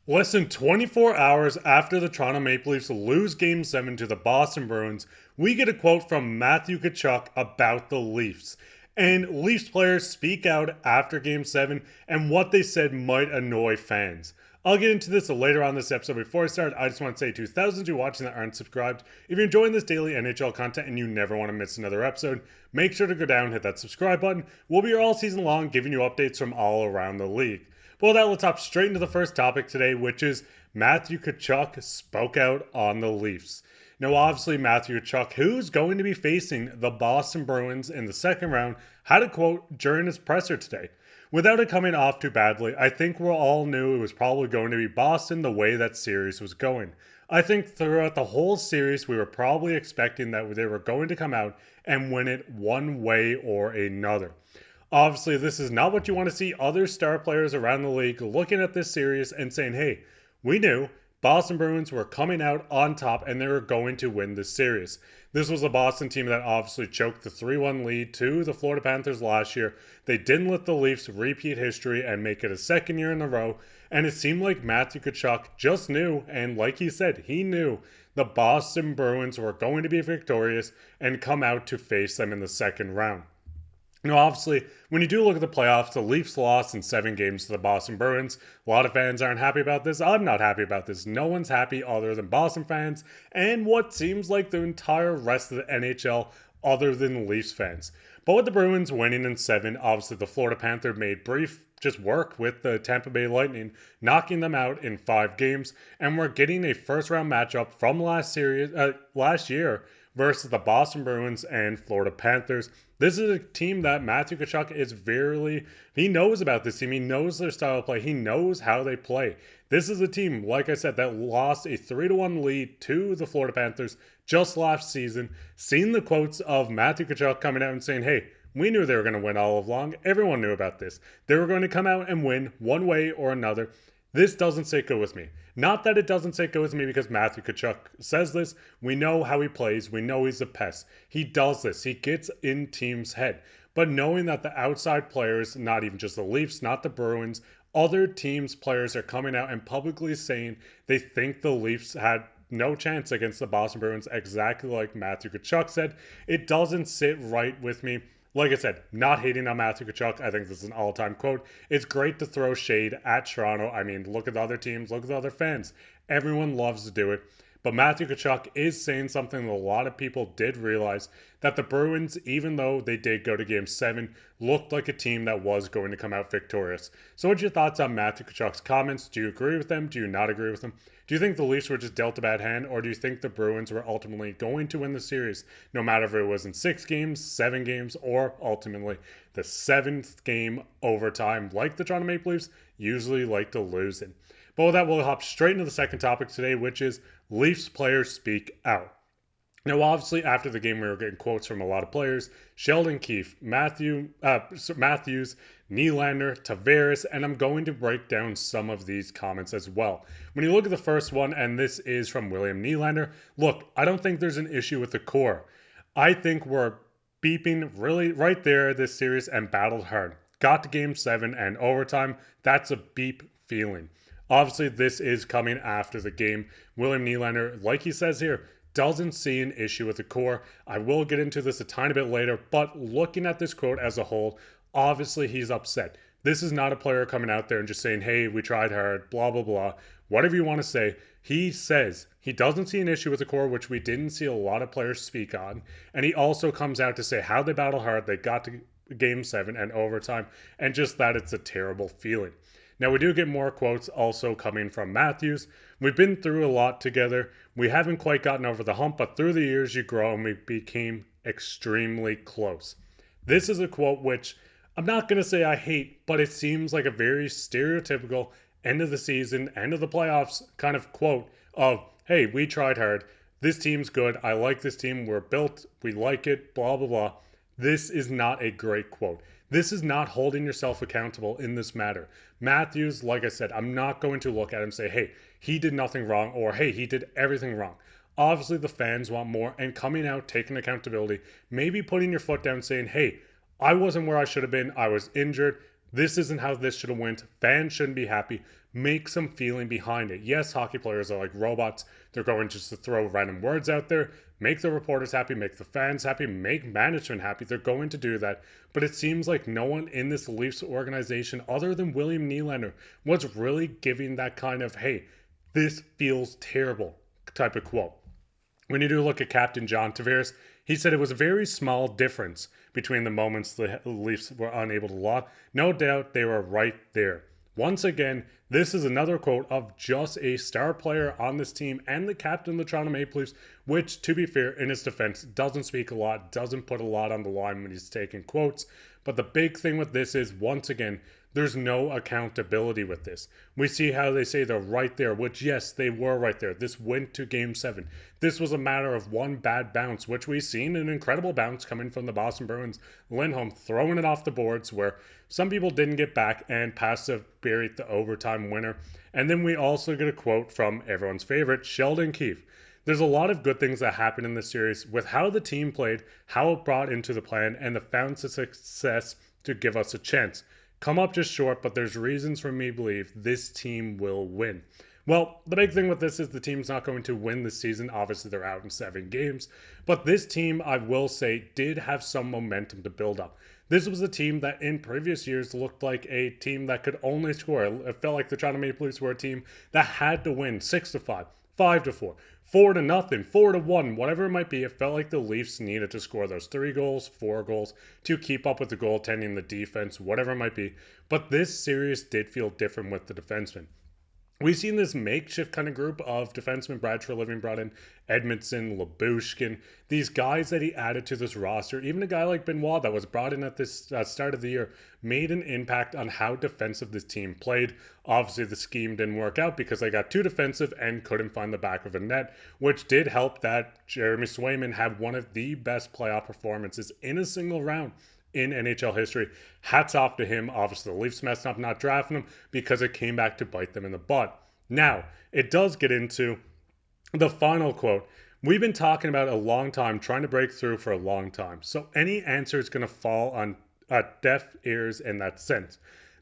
Less than 24 hours after the Toronto Maple Leafs lose Game 7 to the Boston Bruins, we get a quote from Matthew Tkachuk about the Leafs. And Leafs players speak out after Game 7, and what they said might annoy fans. I'll get into this later on this episode. Before I start, I just want to say to thousands of you watching that aren't subscribed, if you're enjoying this daily NHL content and you never want to miss another episode, make sure to go down and hit that subscribe button. We'll be here all season long giving you updates from all around the league. But with that, let's hop straight into the first topic today, which is Matthew Tkachuk spoke out on the Leafs. Now, obviously, Matthew Tkachuk, who's going to be facing the Boston Bruins in the second round, had a quote during his presser today. Without it coming off too badly, I think we all knew it was probably going to be Boston the way that series was going. I think throughout the whole series, we were probably expecting that they were going to come out and win it one way or another. Obviously, this is not what you want to see other star players around the league looking at this series and saying, hey, we knew Boston Bruins were coming out on top and they were going to win this series. This was a Boston team that obviously choked the 3-1 lead to the Florida Panthers last year. They didn't let the Leafs repeat history and make it a second year in a row. And it seemed like Matthew Tkachuk just knew, and like he said, he knew the Boston Bruins were going to be victorious and come out to face them in the second round. Now, obviously, when you do look at the playoffs, the Leafs lost in 7 games to the Boston Bruins. A lot of fans aren't happy about this. I'm not happy about this. No one's happy other than Boston fans and what seems like the entire rest of the NHL other than Leafs fans. But with the Bruins winning in 7, obviously the Florida Panthers made brief just work with the Tampa Bay Lightning, knocking them out in 5 games, and we're getting a first-round matchup from last year versus the Boston Bruins and Florida Panthers. This is a team that Matthew Tkachuk is he knows about this team. He knows their style of play. He knows how they play. This is a team, like I said, that lost a 3-1 lead to the Florida Panthers just last season. Seen the quotes of Matthew Tkachuk coming out and saying, hey, we knew they were going to win all along. Everyone knew about this. They were going to come out and win one way or another. This doesn't sit good with me. Not that it doesn't sit good with me because Matthew Tkachuk says this. We know how he plays. We know he's a pest. He does this. He gets in teams' head. But knowing that the outside players, not even just the Leafs, not the Bruins, other teams' players are coming out and publicly saying they think the Leafs had no chance against the Boston Bruins, exactly like Matthew Tkachuk said, it doesn't sit right with me. Like I said, not hating on Matthew Tkachuk. I think this is an all-time quote. It's great to throw shade at Toronto. I mean, look at the other teams. Look at the other fans. Everyone loves to do it. But Matthew Tkachuk is saying something that a lot of people did realize, that the Bruins, even though they did go to Game 7, looked like a team that was going to come out victorious. So what's your thoughts on Matthew Tkachuk's comments? Do you agree with them? Do you not agree with them? Do you think the Leafs were just dealt a bad hand, or do you think the Bruins were ultimately going to win the series, no matter if it was in 6 games, 7 games, or ultimately the 7th game overtime, like the Toronto Maple Leafs usually like to lose in? But with that, we'll hop straight into the second topic today, which is Leafs players speak out. Now, obviously, after the game, we were getting quotes from a lot of players: Sheldon Keefe, Matthews, Nylander, Tavares, and I'm going to break down some of these comments as well. When you look at the first one, and this is from William Nylander, look, I don't think there's an issue with the core. I think we're beeping really right there this series and battled hard. Got to Game 7 and overtime. That's a beep feeling. Obviously, this is coming after the game. William Nylander, like he says here, doesn't see an issue with the core. I will get into this a tiny bit later, but looking at this quote as a whole, obviously he's upset. This is not a player coming out there and just saying, hey, we tried hard, blah, blah, blah. Whatever you want to say. He says he doesn't see an issue with the core, which we didn't see a lot of players speak on. And he also comes out to say how they battle hard, they got to Game 7 and overtime, and just that it's a terrible feeling. Now, we do get more quotes also coming from Matthews. We've been through a lot together. We haven't quite gotten over the hump, but through the years you grow and we became extremely close. This is a quote which I'm not going to say I hate, but it seems like a very stereotypical end of the season, end of the playoffs kind of quote of, hey, we tried hard. This team's good. I like this team. We're built. We like it. Blah, blah, blah. This is not a great quote. This is not holding yourself accountable in this matter. Matthews, like I said, I'm not going to look at him and say, hey, he did nothing wrong, or hey, he did everything wrong. Obviously, the fans want more, and coming out, taking accountability, maybe putting your foot down saying, hey, I wasn't where I should have been. I was injured. This isn't how this should have went. Fans shouldn't be happy. make some feeling behind it. Yes, hockey players are like robots. They're going just to throw random words out there, make the reporters happy, make the fans happy, make management happy. They're going to do that. But it seems like no one in this Leafs organization, other than William Nylander, was really giving that kind of, hey, this feels terrible type of quote. When you do look at Captain John Tavares, he said it was a very small difference between the moments the Leafs were unable to lock. No doubt they were right there. Once again, this is another quote of just a star player on this team and the captain of the Toronto Maple Leafs, which, to be fair, in his defense, doesn't speak a lot, doesn't put a lot on the line when he's taking quotes. But the big thing with this is, once again, there's no accountability with this. We see how they say they're right there, which, yes, they were right there. This went to Game 7. This was a matter of one bad bounce, which we've seen an incredible bounce coming from the Boston Bruins. Lindholm throwing it off the boards where some people didn't get back and Pasta buried the overtime winner. And then we also get a quote from everyone's favorite, Sheldon Keefe. There's a lot of good things that happened in this series with how the team played, how it brought into the plan, and the found success to give us a chance. Come up just short, but there's reasons for me to believe this team will win. Well, the big thing with this is the team's not going to win this season. Obviously, they're out in 7 games. But this team, I will say, did have some momentum to build up. This was a team that in previous years looked like a team that could only score. It felt like the Toronto Maple Leafs were a team that had to win 6-5, 5-4, 4-0, 4-1, whatever it might be. It felt like the Leafs needed to score those 3 goals, 4 goals to keep up with the goaltending, the defense, whatever it might be. But this series did feel different with the defensemen. We've seen this makeshift kind of group of defensemen. Brad Treliving brought in Edmondson, Lyubushkin, these guys that he added to this roster. Even a guy like Benoit that was brought in at this start of the year made an impact on how defensive this team played. Obviously, the scheme didn't work out because they got too defensive and couldn't find the back of a net, which did help that Jeremy Swayman had one of the best playoff performances in a single round in NHL history. Hats off to him. Obviously, the Leafs messed up not drafting him because it came back to bite them in the butt. Now, it does get into the final quote. We've been talking about a long time, trying to break through for a long time. So any answer is going to fall on deaf ears in that sense.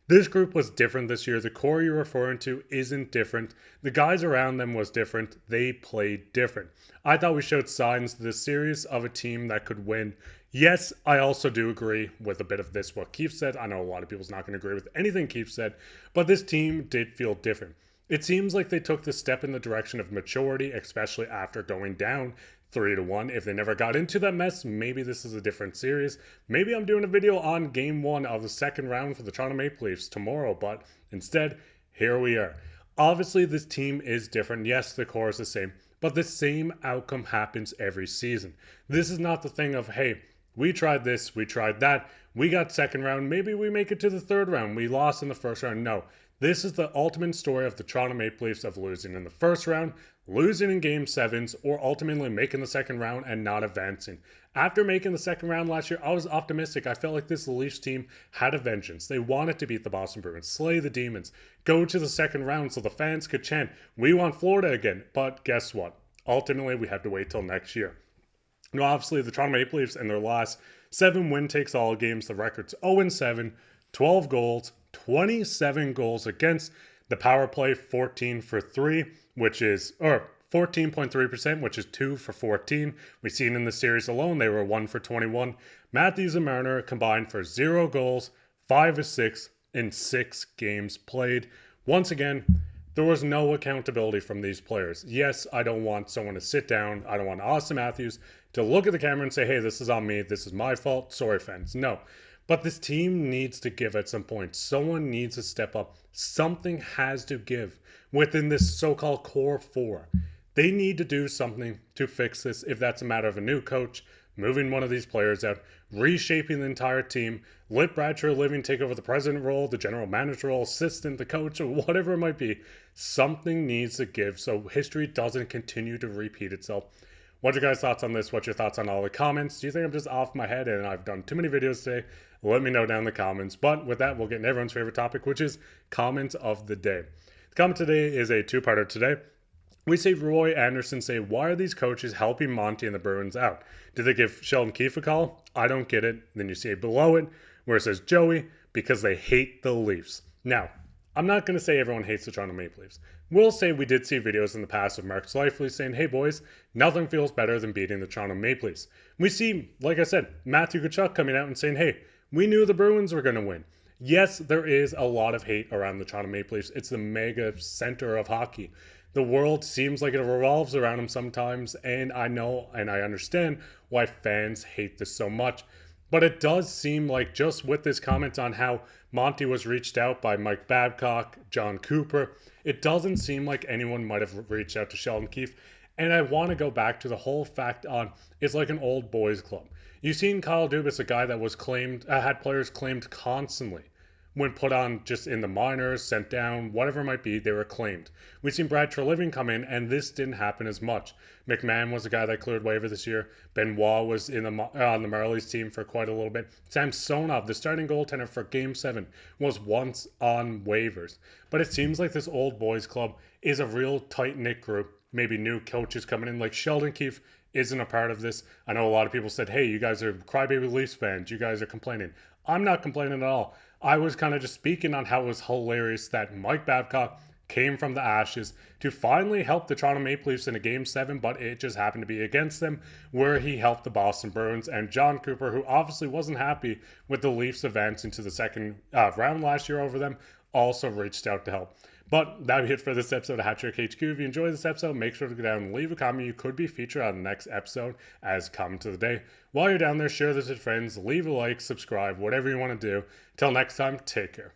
This group was different this year. The core you're referring to isn't different. The guys around them was different. They played different. I thought we showed signs this series of a team that could win. Yes, I also do agree with a bit of this, what Keefe said. I know a lot of people's not going to agree with anything Keefe said, but this team did feel different. It seems like they took the step in the direction of maturity, especially after going down 3-1. If they never got into that mess, maybe this is a different series. Maybe I'm doing a video on game 1 of the second round for the Toronto Maple Leafs tomorrow, but instead, here we are. Obviously, this team is different. Yes, the core is the same, but the same outcome happens every season. This is not the thing of, hey, we tried this, we tried that, we got second round, maybe we make it to the third round, we lost in the first round. No, this is the ultimate story of the Toronto Maple Leafs of losing in the first round, losing in game 7s, or ultimately making the second round and not advancing. After making the second round last year, I was optimistic. I felt like this Leafs team had a vengeance. They wanted to beat the Boston Bruins, slay the Demons, go to the second round so the fans could chant, we want Florida again. But guess what? Ultimately, we have to wait till next year. Now, obviously, the Toronto Maple Leafs in their last 7 win-takes-all games, the record's 0-7, 12 goals, 27 goals against. The power play, 14 for 3, which is, or 14.3%, which is 2 for 14. We've seen in the series alone, they were 1 for 21. Matthews and Marner combined for 0 goals, 5 assists in 6 games played. Once again, there was no accountability from these players. Yes, I don't want someone to sit down. I don't want Austin Matthews to look at the camera and say, hey, this is on me. This is my fault. Sorry, fans. No. But this team needs to give at some point. Someone needs to step up. Something has to give within this so-called core 4. They need to do something to fix this, if that's a matter of a new coach, moving one of these players out, reshaping the entire team, let Brad Treliving take over the president role, the general manager role, assistant, the coach, or whatever it might be. Something needs to give so history doesn't continue to repeat itself. What's your guys' thoughts on this? What's your thoughts on all the comments? Do you think I'm just off my head and I've done too many videos today? Let me know down in the comments. But with that, we'll get into everyone's favorite topic, which is comments of the day. The comment today is a 2-parter today. We see Roy Anderson say, why are these coaches helping Monty and the Bruins out? Did they give Sheldon Keefe a call? I don't get it. Then you see below it where it says Joey, because they hate the Leafs. Now, I'm not going to say everyone hates the Toronto Maple Leafs. We'll say we did see videos in the past of Mark Scheifele saying, hey boys, nothing feels better than beating the Toronto Maple Leafs. We see, like I said, Matthew Tkachuk coming out and saying, hey, we knew the Bruins were going to win. Yes, there is a lot of hate around the Toronto Maple Leafs. It's the mega center of hockey. The world seems like it revolves around them sometimes, and I know and I understand why fans hate this so much. But it does seem like, just with this comment on how Monty was reached out by Mike Babcock, John Cooper, it doesn't seem like anyone might have reached out to Sheldon Keefe. And I want to go back to the whole fact on it's like an old boys club. You've seen Kyle Dubas, a guy that was claimed, had players claimed constantly. When put on just in the minors, sent down, whatever it might be, they were claimed. We've seen Brad Treliving come in, and this didn't happen as much. McMahon was a guy that cleared waiver this year. Benoit was on the Marlies team for quite a little bit. Samsonov, the starting goaltender for Game 7, was once on waivers. But it seems like this old boys club is a real tight-knit group. Maybe new coaches coming in, like Sheldon Keefe isn't a part of this. I know a lot of people said, hey, you guys are crybaby Leafs fans. You guys are complaining. I'm not complaining at all. I was kind of just speaking on how it was hilarious that Mike Babcock came from the ashes to finally help the Toronto Maple Leafs in a Game 7, but it just happened to be against them, where he helped the Boston Bruins. And John Cooper, who obviously wasn't happy with the Leafs advancing to the second round last year over them, also reached out to help. But that'll be it for this episode of Hat Trick HQ. If you enjoyed this episode, make sure to go down and leave a comment. You could be featured on the next episode as comment of the day. While you're down there, share this with friends, leave a like, subscribe, whatever you want to do. Till next time, take care.